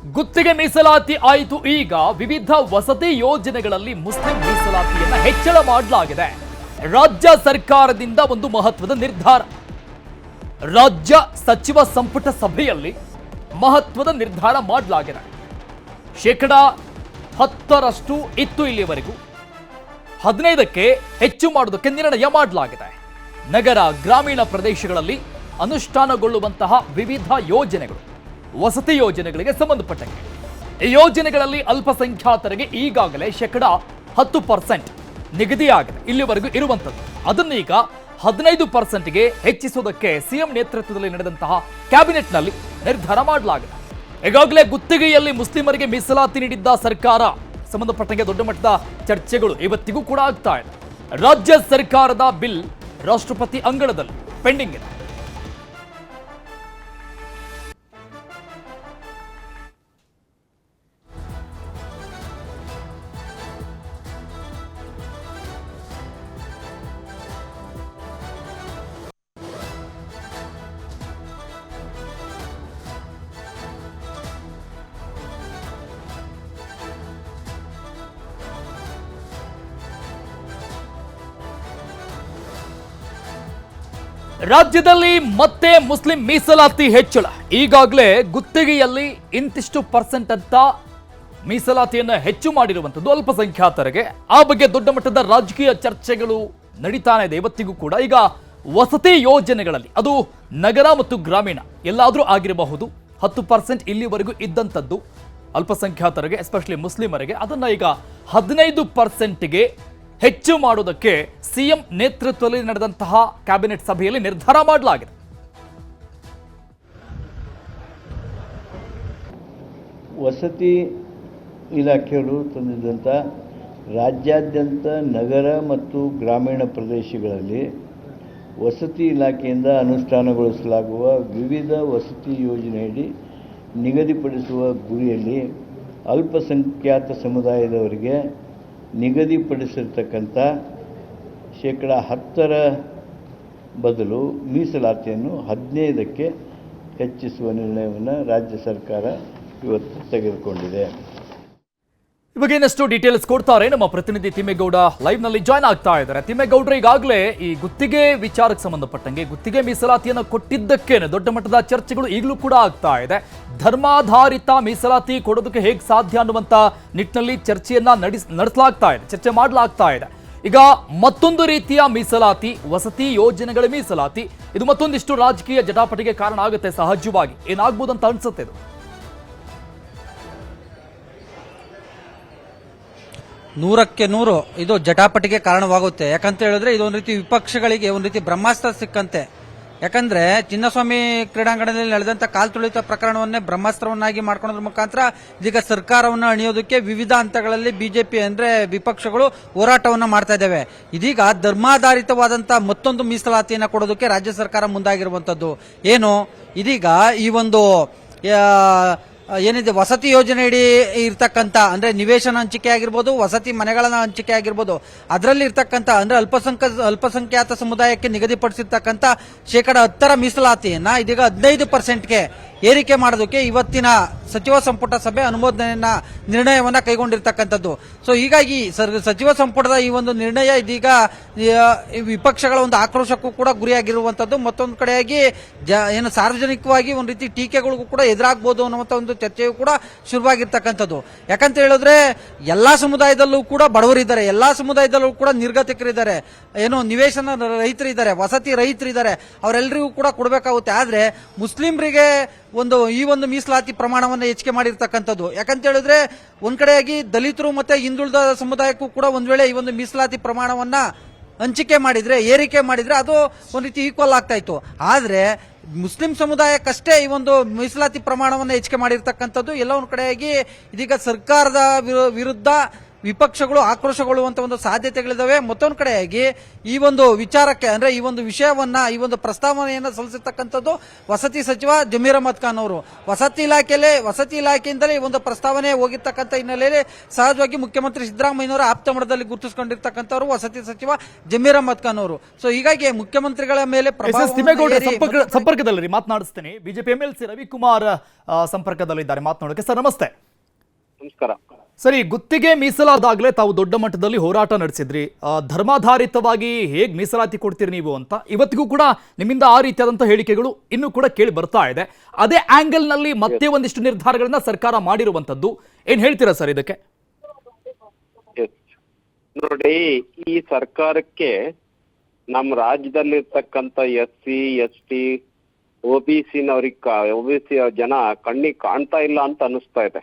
ಗುತ್ತಿಗೆ ಮೀಸಲಾತಿ ಆಯಿತು. ಈಗ ವಿವಿಧ ವಸತಿ ಯೋಜನೆಗಳಲ್ಲಿ ಮುಸ್ಲಿಂ ಮೀಸಲಾತಿಯನ್ನ ಹೆಚ್ಚಳ ಮಾಡಲಾಗಿದೆ. ರಾಜ್ಯ ಸರ್ಕಾರದಿಂದ ಒಂದು ಮಹತ್ವದ ನಿರ್ಧಾರ. ರಾಜ್ಯ ಸಚಿವ ಸಂಪುಟ ಸಭೆಯಲ್ಲಿ ಮಹತ್ವದ ನಿರ್ಧಾರ ಮಾಡಲಾಗಿದೆ. 10% ಇತ್ತು ಇಲ್ಲಿವರೆಗೂ, 15ಕ್ಕೆ ಹೆಚ್ಚು ಮಾಡೋದಕ್ಕೆ ನಿರ್ಣಯ ಮಾಡಲಾಗಿದೆ. ನಗರ ಗ್ರಾಮೀಣ ಪ್ರದೇಶಗಳಲ್ಲಿ ಅನುಷ್ಠಾನಗೊಳ್ಳುವಂತಹ ವಿವಿಧ ಯೋಜನೆಗಳು, ವಸತಿ ಯೋಜನೆಗಳಿಗೆ ಸಂಬಂಧಪಟ್ಟಂತೆ ಈ ಯೋಜನೆಗಳಲ್ಲಿ ಅಲ್ಪಸಂಖ್ಯಾತರಿಗೆ ಈಗಾಗಲೇ 10% ನಿಗದಿಯಾಗಿದೆ ಇಲ್ಲಿವರೆಗೂ ಇರುವಂಥದ್ದು. ಅದನ್ನೀಗ 15%ಗೆ ಹೆಚ್ಚಿಸುವುದಕ್ಕೆ ಸಿಎಂ ನೇತೃತ್ವದಲ್ಲಿ ನಡೆದಂತಹ ಕ್ಯಾಬಿನೆಟ್ನಲ್ಲಿ ನಿರ್ಧಾರ ಮಾಡಲಾಗಿದೆ. ಈಗಾಗಲೇ ಗುತ್ತಿಗೆಯಲ್ಲಿ ಮುಸ್ಲಿಮರಿಗೆ ಮೀಸಲಾತಿ ನೀಡಿದ್ದ ಸರ್ಕಾರ ಸಂಬಂಧಪಟ್ಟಂಗೆ ದೊಡ್ಡ ಮಟ್ಟದ ಚರ್ಚೆಗಳು ಇವತ್ತಿಗೂ ಕೂಡ ಆಗ್ತಾ ಇದೆ. ರಾಜ್ಯ ಸರ್ಕಾರದ ಬಿಲ್ ರಾಷ್ಟ್ರಪತಿ ಅಂಗಳದಲ್ಲಿ ಪೆಂಡಿಂಗ್ ಇದೆ. ರಾಜ್ಯದಲ್ಲಿ ಮತ್ತೆ ಮುಸ್ಲಿಂ ಮೀಸಲಾತಿ ಹೆಚ್ಚಳ. ಈಗಾಗಲೇ ಗುತ್ತಿಗೆಯಲ್ಲಿ ಇಂತಿಷ್ಟು ಪರ್ಸೆಂಟ್ ಅಂತ ಮೀಸಲಾತಿಯನ್ನು ಹೆಚ್ಚು ಮಾಡಿರುವಂಥದ್ದು ಅಲ್ಪಸಂಖ್ಯಾತರಿಗೆ. ಆ ಬಗ್ಗೆ ದೊಡ್ಡ ಮಟ್ಟದ ರಾಜಕೀಯ ಚರ್ಚೆಗಳು ನಡೀತಾನೆ ಇದೆ ಇವತ್ತಿಗೂ ಕೂಡ. ಈಗ ವಸತಿ ಯೋಜನೆಗಳಲ್ಲಿ, ಅದು ನಗರ ಮತ್ತು ಗ್ರಾಮೀಣ ಎಲ್ಲಾದರೂ ಆಗಿರಬಹುದು, 10% ಇಲ್ಲಿವರೆಗೂ ಇದ್ದಂಥದ್ದು ಅಲ್ಪಸಂಖ್ಯಾತರಿಗೆ, ಎಸ್ಪೆಷಲಿ ಮುಸ್ಲಿಮರಿಗೆ, ಅದನ್ನು ಈಗ 15%ಗೆ ಹೆಚ್ಚು ಮಾಡುವುದಕ್ಕೆ ಸಿಎಂ ನೇತೃತ್ವದಲ್ಲಿ ನಡೆದಂತಹ ಕ್ಯಾಬಿನೆಟ್ ಸಭೆಯಲ್ಲಿ ನಿರ್ಧಾರ ಮಾಡಲಾಗಿದೆ. ವಸತಿ ಇಲಾಖೆಯವರು ತಂದಿದ್ದಂಥ ರಾಜ್ಯಾದ್ಯಂತ ನಗರ ಮತ್ತು ಗ್ರಾಮೀಣ ಪ್ರದೇಶಗಳಲ್ಲಿ ವಸತಿ ಇಲಾಖೆಯಿಂದ ಅನುಷ್ಠಾನಗೊಳಿಸಲಾಗುವ ವಿವಿಧ ವಸತಿ ಯೋಜನೆಯಡಿ ನಿಗದಿಪಡಿಸುವ ಗುರಿಯಲ್ಲಿ ಅಲ್ಪಸಂಖ್ಯಾತ ಸಮುದಾಯದವರಿಗೆ ನಿಗದಿಪಡಿಸಿರ್ತಕ್ಕಂಥ 10% ಬದಲು ಮೀಸಲಾತಿಯನ್ನು 15ಕ್ಕೆ ಹೆಚ್ಚಿಸುವ ನಿರ್ಣಯವನ್ನು ರಾಜ್ಯ ಸರ್ಕಾರ ಇವತ್ತು ತೆಗೆದುಕೊಂಡಿದೆ. ಈ ಬಗ್ಗೆ ಇನ್ನಷ್ಟು ಡೀಟೇಲ್ಸ್ ಕೊಡ್ತಾರೆ ನಮ್ಮ ಪ್ರತಿನಿಧಿ ತಿಮ್ಮೇಗೌಡ ಲೈವ್ ನಲ್ಲಿ ಜಾಯ್ನ್ ಆಗ್ತಾ ಇದ್ದಾರೆ. ತಿಮ್ಮೇಗೌಡ್ರೆ, ಈಗಾಗಲೇ ಈ ಗುತ್ತಿಗೆ ವಿಚಾರಕ್ಕೆ ಸಂಬಂಧಪಟ್ಟಂಗೆ ಗುತ್ತಿಗೆ ಮೀಸಲಾತಿಯನ್ನು ಕೊಟ್ಟಿದ್ದಕ್ಕೇನೆ ದೊಡ್ಡ ಮಟ್ಟದ ಚರ್ಚೆಗಳು ಈಗಲೂ ಕೂಡ ಆಗ್ತಾ ಇದೆ. ಧರ್ಮಾಧಾರಿತ ಮೀಸಲಾತಿ ಕೊಡೋದಕ್ಕೆ ಹೇಗೆ ಸಾಧ್ಯ ಅನ್ನುವಂತ ನಿಟ್ಟಿನಲ್ಲಿ ಚರ್ಚೆಯನ್ನ ನಡೆಸಲಾಗ್ತಾ ಇದೆ, ಚರ್ಚೆ ಮಾಡಲಾಗ್ತಾ ಇದೆ. ಈಗ ಮತ್ತೊಂದು ರೀತಿಯ ಮೀಸಲಾತಿ, ವಸತಿ ಯೋಜನೆಗಳ ಮೀಸಲಾತಿ, ಇದು ಮತ್ತೊಂದಿಷ್ಟು ರಾಜಕೀಯ ಜಟಾಪಟಿಗೆ ಕಾರಣ ಆಗುತ್ತೆ. ಸಹಜವಾಗಿ ಏನಾಗ್ಬೋದಂತ ಅನ್ಸುತ್ತೆ ಇದು? 100ಕ್ಕೆ 100 ಇದು ಜಟಾಪಟಿಗೆ ಕಾರಣವಾಗುತ್ತೆ. ಯಾಕಂತ ಹೇಳಿದ್ರೆ ಇದೊಂದು ರೀತಿ ವಿಪಕ್ಷಗಳಿಗೆ ಒಂದು ರೀತಿ ಬ್ರಹ್ಮಾಸ್ತ್ರ ಸಿಕ್ಕಂತೆ. ಯಾಕಂದ್ರೆ ಚಿನ್ನಸ್ವಾಮಿ ಕ್ರೀಡಾಂಗಣದಲ್ಲಿ ನಡೆದಂತ ಕಾಲ್ತುಳಿತ ಪ್ರಕರಣವನ್ನೇ ಬ್ರಹ್ಮಾಸ್ತ್ರವನ್ನಾಗಿ ಮಾಡ್ಕೊಳ್ಳೋದ್ರ ಮುಖಾಂತರ ಇದೀಗ ಸರ್ಕಾರವನ್ನು ಅಣಿಯೋದಕ್ಕೆ ವಿವಿಧ ಹಂತಗಳಲ್ಲಿ ಬಿಜೆಪಿ ಅಂದ್ರೆ ವಿಪಕ್ಷಗಳು ಹೋರಾಟವನ್ನ ಮಾಡ್ತಾ ಇದ್ದಾವೆ. ಇದೀಗ ಧರ್ಮಾಧಾರಿತವಾದಂತಹ ಮತ್ತೊಂದು ಮೀಸಲಾತಿಯನ್ನು ಕೊಡೋದಕ್ಕೆ ರಾಜ್ಯ ಸರ್ಕಾರ ಮುಂದಾಗಿರುವಂತದ್ದು ಏನು, ಇದೀಗ ಈ ಒಂದು ಏನಿದೆ ವಸತಿ ಯೋಜನೆಯಡಿ ಇರ್ತಕ್ಕಂಥ ಅಂದ್ರೆ ನಿವೇಶನ ಹಂಚಿಕೆ ಆಗಿರ್ಬೋದು, ವಸತಿ ಮನೆಗಳ ಹಂಚಿಕೆ ಆಗಿರ್ಬೋದು, ಅದರಲ್ಲಿ ಇರ್ತಕ್ಕಂಥ ಅಂದ್ರೆ ಅಲ್ಪಸಂಖ್ಯಾತ ಸಮುದಾಯಕ್ಕೆ ನಿಗದಿಪಡಿಸಿರ್ತಕ್ಕಂಥ 10% ಮೀಸಲಾತಿಯನ್ನ ಇದೀಗ 15%ಗೆ ಏರಿಕೆ ಮಾಡೋದಕ್ಕೆ ಇವತ್ತಿನ ಸಚಿವ ಸಂಪುಟ ಸಭೆ ನಿರ್ಣಯವನ್ನ ಕೈಗೊಂಡಿರ್ತಕ್ಕಂಥದ್ದು. ಸೊ ಹೀಗಾಗಿ ಸಚಿವ ಸಂಪುಟದ ಈ ಒಂದು ನಿರ್ಣಯ ಇದೀಗ ವಿಪಕ್ಷಗಳ ಒಂದು ಆಕ್ರೋಶಕ್ಕೂ ಕೂಡ ಗುರಿಯಾಗಿರುವಂತದ್ದು. ಮತ್ತೊಂದು ಕಡೆಯಾಗಿ ಏನು ಸಾರ್ವಜನಿಕವಾಗಿ ಒಂದು ರೀತಿ ಟೀಕೆಗಳಿಗೂ ಕೂಡ ಎದುರಾಗಬಹುದು ಅನ್ನುವಂತ ಒಂದು ಚರ್ಚೆಯೂ ಕೂಡ ಶುರುವಾಗಿರ್ತಕ್ಕಂಥದ್ದು. ಯಾಕಂತ ಹೇಳಿದ್ರೆ ಎಲ್ಲಾ ಸಮುದಾಯದಲ್ಲೂ ಕೂಡ ಬಡವರಿದ್ದಾರೆ, ಎಲ್ಲಾ ಸಮುದಾಯದಲ್ಲೂ ಕೂಡ ನಿರ್ಗತಿಕರಿದ್ದಾರೆ, ಏನು ನಿವೇಶನ ರೈತರಿದ್ದಾರೆ, ವಸತಿ ರೈತರಿದ್ದಾರೆ, ಅವರೆಲ್ಲರಿಗೂ ಕೂಡ ಕೊಡಬೇಕಾಗುತ್ತೆ. ಆದ್ರೆ ಮುಸ್ಲಿಮರಿಗೆ ಈ ಒಂದು ಮೀಸಲಾತಿ ಪ್ರಮಾಣವನ್ನು ಹೆಚ್ಚಿಗೆ ಮಾಡಿರ್ತಕ್ಕಂಥದ್ದು. ಯಾಕಂತ ಹೇಳಿದ್ರೆ ಒಂದ್ ಕಡೆಯಾಗಿ ದಲಿತರು ಮತ್ತೆ ಹಿಂದುಳಿದ ಸಮುದಾಯಕ್ಕೂ ಕೂಡ ಒಂದ್ ವೇಳೆ ಈ ಒಂದು ಮೀಸಲಾತಿ ಪ್ರಮಾಣವನ್ನ ಹಂಚಿಕೆ ಮಾಡಿದ್ರೆ, ಏರಿಕೆ ಮಾಡಿದ್ರೆ ಅದು ಒಂದ್ ರೀತಿ ಈಕ್ವಲ್ ಆಗ್ತಾ ಇತ್ತು. ಆದ್ರೆ ಮುಸ್ಲಿಂ ಸಮುದಾಯಕ್ಕಷ್ಟೇ ಈ ಒಂದು ಮೀಸಲಾತಿ ಪ್ರಮಾಣವನ್ನು ಹೆಚ್ಚಿಗೆ ಮಾಡಿರ್ತಕ್ಕಂಥದ್ದು. ಎಲ್ಲ ಒಂದ್ ಕಡೆಯಾಗಿ ಇದೀಗ ಸರ್ಕಾರದ ವಿರುದ್ಧ ವಿಪಕ್ಷಗಳು ಆಕ್ರೋಶಗೊಳ್ಳುವಂತ ಒಂದು ಸಾಧ್ಯತೆಗಳಿದಾವೆ. ಮತ್ತೊಂದು ಕಡೆಯಾಗಿ ಈ ಒಂದು ವಿಚಾರಕ್ಕೆ ಅಂದ್ರೆ ಈ ಒಂದು ವಿಷಯವನ್ನ ಈ ಒಂದು ಪ್ರಸ್ತಾವನೆಯನ್ನ ಸಲ್ಲಿಸಿರ್ತಕ್ಕಂಥದ್ದು ವಸತಿ ಸಚಿವ ಜಮೀರ್ ಅಹಮದ್ ಖಾನ್ ಅವರು. ವಸತಿ ಇಲಾಖೆಯಿಂದಲೇ ಈ ಒಂದು ಪ್ರಸ್ತಾವನೆ ಹೋಗಿರ್ತಕ್ಕಂಥ ಹಿನ್ನೆಲೆಯಲ್ಲಿ ಸಹಜವಾಗಿ ಮುಖ್ಯಮಂತ್ರಿ ಸಿದ್ದರಾಮಯ್ಯನವರ ಆಪ್ತ ಮಟ್ಟದಲ್ಲಿ ಗುರುತಿಸಿಕೊಂಡಿರ್ತಕ್ಕಂಥವ್ರು ವಸತಿ ಸಚಿವ ಜಮೀರ್ ಅಹಮದ್ ಖಾನ್ ಅವರು. ಸೊ ಹೀಗಾಗಿ ಮುಖ್ಯಮಂತ್ರಿಗಳ ಮೇಲೆ ಸಂಪರ್ಕದಲ್ಲಿ ಮಾತನಾಡಿಸ್ತೇನೆ. ಬಿಜೆಪಿ ಎಂಎಲ್ಸಿ ರವಿಕುಮಾರ್ ಸಂಪರ್ಕದಲ್ಲಿದ್ದಾರೆ, ಮಾತನಾಡೋಕೆ. ಸರ್ ನಮಸ್ತೆ. ನಮಸ್ಕಾರ. ಸರಿ, ಗುತ್ತಿಗೆ ಮೀಸಲಾದಾಗಲೇ ತಾವು ದೊಡ್ಡ ಮಟ್ಟದಲ್ಲಿ ಹೋರಾಟ ನಡೆಸಿದ್ರಿ. ಧರ್ಮಾಧಾರಿತವಾಗಿ ಹೇಗೆ ಮೀಸಲಾತಿ ಕೊಡ್ತೀರಿ ನೀವು ಅಂತ ಇವತ್ತಿಗೂ ಕೂಡ ನಿಮ್ಮಿಂದ ಆ ರೀತಿಯಾದಂತಹ ಹೇಳಿಕೆಗಳು ಇನ್ನೂ ಕೂಡ ಕೇಳಿ ಬರ್ತಾ ಇದೆ. ಅದೇ ಆಂಗಲ್ ನಲ್ಲಿ ಮತ್ತೆ ಒಂದಿಷ್ಟು ನಿರ್ಧಾರಗಳನ್ನ ಸರ್ಕಾರ ಮಾಡಿರುವಂತದ್ದು, ಏನ್ ಹೇಳ್ತೀರಾ ಸರ್ ಇದಕ್ಕೆ? ನೋಡಿ, ಈ ಸರ್ಕಾರಕ್ಕೆ ನಮ್ಮ ರಾಜ್ಯದಲ್ಲಿರ್ತಕ್ಕಂಥ SC ST OBC ಜನ ಕಣ್ಣಿಗೆ ಕಾಣ್ತಾ ಇಲ್ಲ ಅಂತ ಅನಿಸ್ತಾ ಇದೆ.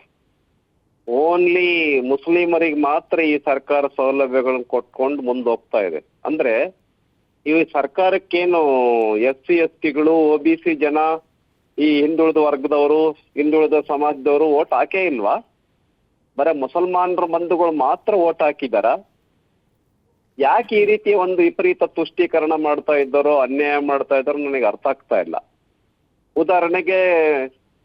ಓನ್ಲಿ ಮುಸ್ಲಿಮರಿಗೆ ಮಾತ್ರ ಈ ಸರ್ಕಾರ ಸೌಲಭ್ಯಗಳನ್ನು ಕೊಟ್ಕೊಂಡು ಮುಂದೆ ಹೋಗ್ತಾ ಇದೆ. ಅಂದ್ರೆ ಈ ಸರ್ಕಾರಕ್ಕೇನು SC STಗಳು OBC ಜನ, ಈ ಹಿಂದುಳಿದ ವರ್ಗದವರು, ಹಿಂದುಳಿದ ಸಮಾಜದವರು ಓಟ್ ಹಾಕೇ ಇಲ್ವಾ? ಬರೀ ಮುಸಲ್ಮಾನರ ಬಂಧುಗಳು ಮಾತ್ರ ಓಟ್ ಹಾಕಿದಾರ? ಯಾಕೆ ಈ ರೀತಿಯ ಒಂದು ವಿಪರೀತ ತುಷ್ಟೀಕರಣ ಮಾಡ್ತಾ ಇದ್ದಾರೋ, ಅನ್ಯಾಯ ಮಾಡ್ತಾ ಇದ್ದಾರೋ ನನಗೆ ಅರ್ಥ ಆಗ್ತಾ ಇಲ್ಲ. ಉದಾಹರಣೆಗೆ,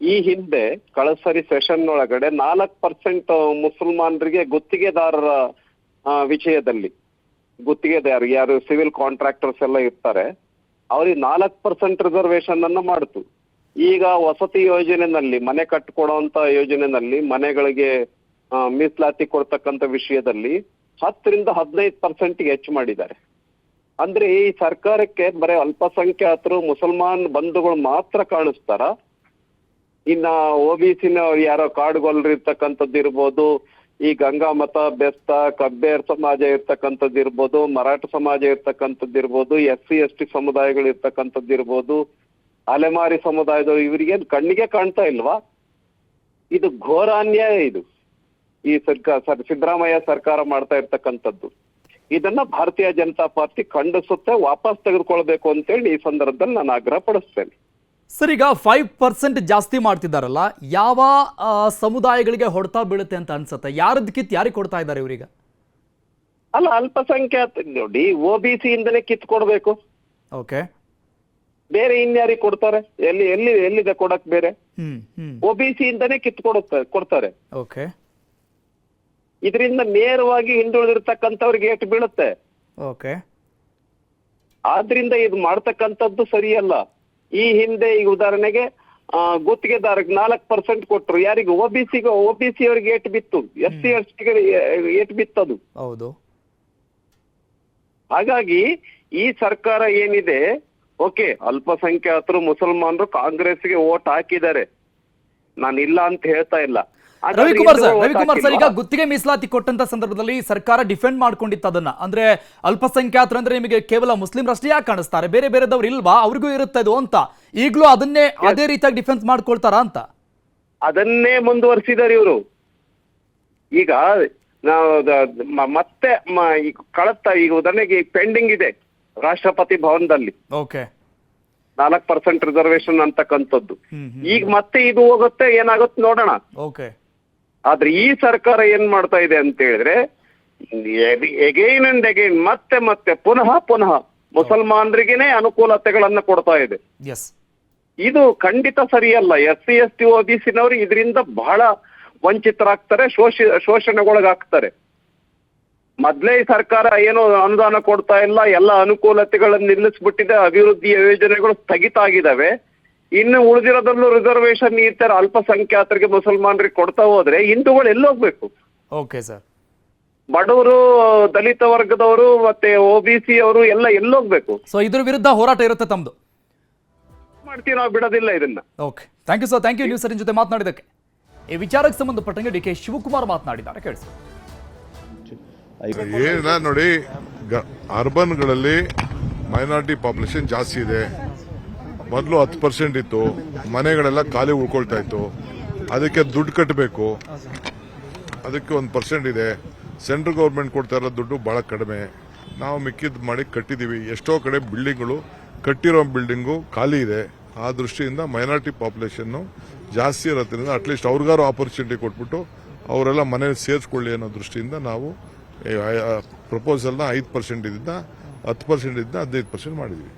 ಈ ಹಿಂದೆ ಕಳಸರಿ ಸೆಷನ್ ಒಳಗಡೆ 4% ಮುಸಲ್ಮಾನರಿಗೆ ಗುತ್ತಿಗೆದಾರರ ವಿಷಯದಲ್ಲಿ, ಗುತ್ತಿಗೆದಾರ ಯಾರು ಸಿವಿಲ್ ಕಾಂಟ್ರಾಕ್ಟರ್ಸ್ ಎಲ್ಲ ಇರ್ತಾರೆ, ಅವ್ರಿಗೆ 4% ರಿಸರ್ವೇಶನ್ ಅನ್ನ ಮಾಡ್ತು. ಈಗ ವಸತಿ ಯೋಜನೆಯಲ್ಲಿ, ಮನೆ ಕಟ್ಟಿಕೊಡುವಂತ ಯೋಜನೆಯಲ್ಲಿ ಮನೆಗಳಿಗೆ ಮೀಸಲಾತಿ ಕೊಡ್ತಕ್ಕಂಥ ವಿಷಯದಲ್ಲಿ 10ರಿಂದ 15% ಹೆಚ್ಚು ಮಾಡಿದ್ದಾರೆ. ಅಂದ್ರೆ ಈ ಸರ್ಕಾರಕ್ಕೆ ಬರೀ ಅಲ್ಪಸಂಖ್ಯಾತರು ಮುಸಲ್ಮಾನ್ ಬಂಧುಗಳು ಮಾತ್ರ ಕಾಣಿಸ್ತಾರ? ಇನ್ನ OBCನ ಯಾರೋ ಕಾಡುಗೊಲ್ಲರು ಇರ್ತಕ್ಕಂಥದ್ದು ಇರ್ಬೋದು, ಈ ಗಂಗಾಮತ, ಬೆಸ್ತ, ಕಬ್ಬೇರ್ ಸಮಾಜ ಇರ್ತಕ್ಕಂಥದ್ದು ಇರ್ಬೋದು, ಮರಾಠ ಸಮಾಜ ಇರ್ತಕ್ಕಂಥದ್ದು ಇರ್ಬೋದು, SC ST ಸಮುದಾಯಗಳು ಇರ್ತಕ್ಕಂಥದ್ದು ಇರ್ಬೋದು, ಅಲೆಮಾರಿ ಸಮುದಾಯದವರು, ಇವರಿಗೆ ಕಣ್ಣಿಗೆ ಕಾಣ್ತಾ ಇಲ್ವಾ? ಇದು ಘೋರ ಅನ್ಯಾಯ. ಇದು ಈ ಸಿದ್ದರಾಮಯ್ಯ ಸರ್ಕಾರ ಮಾಡ್ತಾ ಇರ್ತಕ್ಕಂಥದ್ದು. ಇದನ್ನ ಭಾರತೀಯ ಜನತಾ ಪಾರ್ಟಿ ಖಂಡಿಸುತ್ತೆ, ವಾಪಸ್ ತೆಗೆದುಕೊಳ್ಬೇಕು ಅಂತೇಳಿ ಈ ಸಂದರ್ಭದಲ್ಲಿ ನಾನು ಆಗ್ರಹ ಪಡಿಸ್ತೇನೆ. ಸರ್, ಈಗ 5% ಜಾಸ್ತಿ ಮಾಡ್ತಿದ್ದಾರಲ್ಲ, ಯಾವ ಸಮುದಾಯಗಳಿಗೆ ಹೊಡೆತ ಬೀಳುತ್ತೆ ಅಂತ ಅನ್ಸುತ್ತೆ? ಯಾರದಕ್ಕಿತ್ ಯಾರಿಗೆ ಕೊಡ್ತಾ ಇದ್ದಾರೆ ಇವ್ರೀಗ? ಅಲ್ಲ, ಅಲ್ಪಸಂಖ್ಯಾತ ನೋಡಿ, OBC ಇಂದನೇ ಕಿತ್ಕೊಡ್ಬೇಕು. ಓಕೆ, ಬೇರೆ ಇನ್ಯಾರಿಗೆ ಕೊಡ್ತಾರೆ? ಎಲ್ಲಿದೆ ಕೊಡಕ್ ಬೇರೆ? OBC ಇಂದನೇ ಕೊಡ್ತಾರೆ. ಓಕೆ, ಇದರಿಂದ ನೇರವಾಗಿ ಹಿಂದುಳಿದಿರ್ತಕ್ಕಂಥವ್ರಿಗೆ ಏಟು ಬೀಳುತ್ತೆ. ಓಕೆ, ಆದ್ರಿಂದ ಇದು ಮಾಡ್ತಕ್ಕಂಥದ್ದು ಸರಿಯಲ್ಲ. ಈ ಹಿಂದೆ ಈಗ ಉದಾಹರಣೆಗೆ ಗುತ್ತಿಗೆದಾರರಿಗೆ 4% ಕೊಟ್ರು. ಯಾರಿಗೆ? OBC ಅವರಿಗೆ ಏಟು ಬಿತ್ತು, SC ST ಏಟು ಬಿತ್ತದು. ಹೌದು. ಹಾಗಾಗಿ ಈ ಸರ್ಕಾರ ಏನಿದೆ, ಓಕೆ, ಅಲ್ಪಸಂಖ್ಯಾತರು ಮುಸಲ್ಮಾನರು ಕಾಂಗ್ರೆಸ್ಗೆ ಓಟ್ ಹಾಕಿದ್ದಾರೆ, ನಾನು ಇಲ್ಲ ಅಂತ ಹೇಳ್ತಾ ಇಲ್ಲ. ರವಿಕುಮಾರ್ ಸರ್, ಈಗ ಗುತ್ತಿಗೆ ಮೀಸಲಾತಿ ಕೊಟ್ಟಂತ ಸಂದರ್ಭದಲ್ಲಿ ಸರ್ಕಾರ ಡಿಫೆಂಡ್ ಮಾಡ್ಕೊಂಡಿತ್ತು ಅದನ್ನ. ಅಂದ್ರೆ ಅಲ್ಪಸಂಖ್ಯಾತರು ಅಂದ್ರೆ ನಿಮಗೆ ಕೇವಲ ಮುಸ್ಲಿಂರಷ್ಟೇ ಯಾಕೆ ಕಾಣಿಸ್ತಾರೆ, ಬೇರೆ ಬೇರೆದವ್ರು ಇಲ್ವಾ, ಅವ್ರಿಗೂ ಇರುತ್ತೆ ಇದು ಅಂತ. ಈಗಲೂ ಅದನ್ನೇ ಅದೇ ರೀತಿಯಾಗಿ ಡಿಫೆನ್ಸ್ ಮಾಡ್ಕೊಳ್ತಾರ ಅಂತ? ಅದನ್ನೇ ಮುಂದುವರಿಸಿದಾರೆ ಇವರು. ಈಗ ಮತ್ತೆ ಈಗ ಉದಾಹರಣೆಗೆ ಪೆಂಡಿಂಗ್ ಇದೆ ರಾಷ್ಟ್ರಪತಿ ಭವನದಲ್ಲಿ. ಓಕೆ, 4% ರಿಸರ್ವೇಶನ್ ಅಂತಕ್ಕಂಥದ್ದು. ಈಗ ಮತ್ತೆ ಇದು ಹೋಗುತ್ತೆ, ಏನಾಗುತ್ತೆ ನೋಡೋಣ. ಓಕೆ, ಆದ್ರೆ ಈ ಸರ್ಕಾರ ಏನ್ ಮಾಡ್ತಾ ಇದೆ ಅಂತ ಹೇಳಿದ್ರೆ, ಎಗೈನ್ ಅಂಡ್ ಎಗೈನ್ ಮತ್ತೆ ಪುನಃ ಮುಸಲ್ಮಾನರಿಗೇನೆ ಅನುಕೂಲತೆಗಳನ್ನ ಕೊಡ್ತಾ ಇದೆ. ಇದು ಖಂಡಿತ ಸರಿಯಲ್ಲ. SC ST OBCನವರು ಇದರಿಂದ ಬಹಳ ವಂಚಿತರಾಗ್ತಾರೆ, ಶೋಷಣೆಗೊಳಗಾಗ್ತಾರೆ. ಮೊದ್ಲೇ ಈ ಸರ್ಕಾರ ಏನೋ ಅನುದಾನ ಕೊಡ್ತಾ ಇಲ್ಲ, ಎಲ್ಲ ಅನುಕೂಲತೆಗಳನ್ನು ನಿಲ್ಲಿಸ್ಬಿಟ್ಟಿದೆ, ಅಭಿವೃದ್ಧಿ ಯೋಜನೆಗಳು ಸ್ಥಗಿತ ಆಗಿದಾವೆ. ಇನ್ನು ಉಳಿದಿರೋದ್ರಲ್ಲೂ ರಿಸರ್ವೇಶನ್ ಈ ತರ ಅಲ್ಪಸಂಖ್ಯಾತರಿಗೆ ಮುಸಲ್ಮಾನರಿಗೆ ಕೊಡ್ತಾ ಹೋದ್ರೆ ಹಿಂದೂಗಳು ಎಲ್ಲೋಗ್ಬೇಕು? ಓಕೆ ಸರ್, ಬಡವರು, ದಲಿತ ವರ್ಗದವರು, ಮತ್ತೆ OBC ಅವರು ಎಲ್ಲ ಎಲ್ಲೋಗ್ಬೇಕು? ಸೊ ಇದ್ರ ವಿರುದ್ಧ ಹೋರಾಟ ಇರುತ್ತೆ ತಮ್ದು? ಮಾಡ್ತೀವಿ, ನಾವು ಬಿಡೋದಿಲ್ಲ ಇದನ್ನ. Okay, thank you sir, thank you news ಸರಿನ್ ಜೊತೆ ಮಾತನಾಡಿದಕ್ಕೆ. ಈ ವಿಚಾರಕ್ಕೆ ಸಂಬಂಧಪಟ್ಟಂಗೆ DK ಶಿವಕುಮಾರ್ ಮಾತನಾಡಿದ್ದಾರೆ, ಕೇಳಿಸಿ. ಏನ ನೋಡಿ, ಅರ್ಬನ್ಗಳಲ್ಲಿ ಮೈನಾರಿಟಿ ಪಾಪ್ಯುಲೇಷನ್ ಜಾಸ್ತಿ ಇದೆ. ಮೊದಲು 10% ಇತ್ತು, ಮನೆಗಳೆಲ್ಲ ಖಾಲಿ ಉಳ್ಕೊಳ್ತಾ ಇತ್ತು. ಅದಕ್ಕೆ ದುಡ್ಡು ಕಟ್ಟಬೇಕು, ಅದಕ್ಕೆ 1% ಇದೆ. ಸೆಂಟ್ರಲ್ ಗೌರ್ಮೆಂಟ್ ಕೊಡ್ತಾ ಇರೋ ದುಡ್ಡು ಬಹಳ ಕಡಿಮೆ. ನಾವು ಮಿಕ್ಕಿದ್ ಮಾಡಿ ಕಟ್ಟಿದೀವಿ. ಎಷ್ಟೋ ಕಡೆ ಬಿಲ್ಡಿಂಗ್ಗಳು, ಕಟ್ಟಿರೋ ಬಿಲ್ಡಿಂಗು ಖಾಲಿ ಇದೆ. ಆ ದೃಷ್ಟಿಯಿಂದ ಮೈನಾರಿಟಿ ಪಾಪ್ಯುಲೇಷನ್ ಜಾಸ್ತಿ ಇರೋದ್ರಿಂದ ಅಟ್ಲೀಸ್ಟ್ ಅವ್ರಿಗಾರು ಆಪರ್ಚುನಿಟಿ ಕೊಟ್ಬಿಟ್ಟು ಅವರೆಲ್ಲ ಮನೇಲಿ ಸೇರಿಸ್ಕೊಳ್ಳಿ ಅನ್ನೋ ದೃಷ್ಟಿಯಿಂದ ನಾವು ಪ್ರಪೋಸಲ್ನ 5% ಇದ್ದ 10% ಇದ್ದ 15% ಮಾಡಿದ್ವಿ.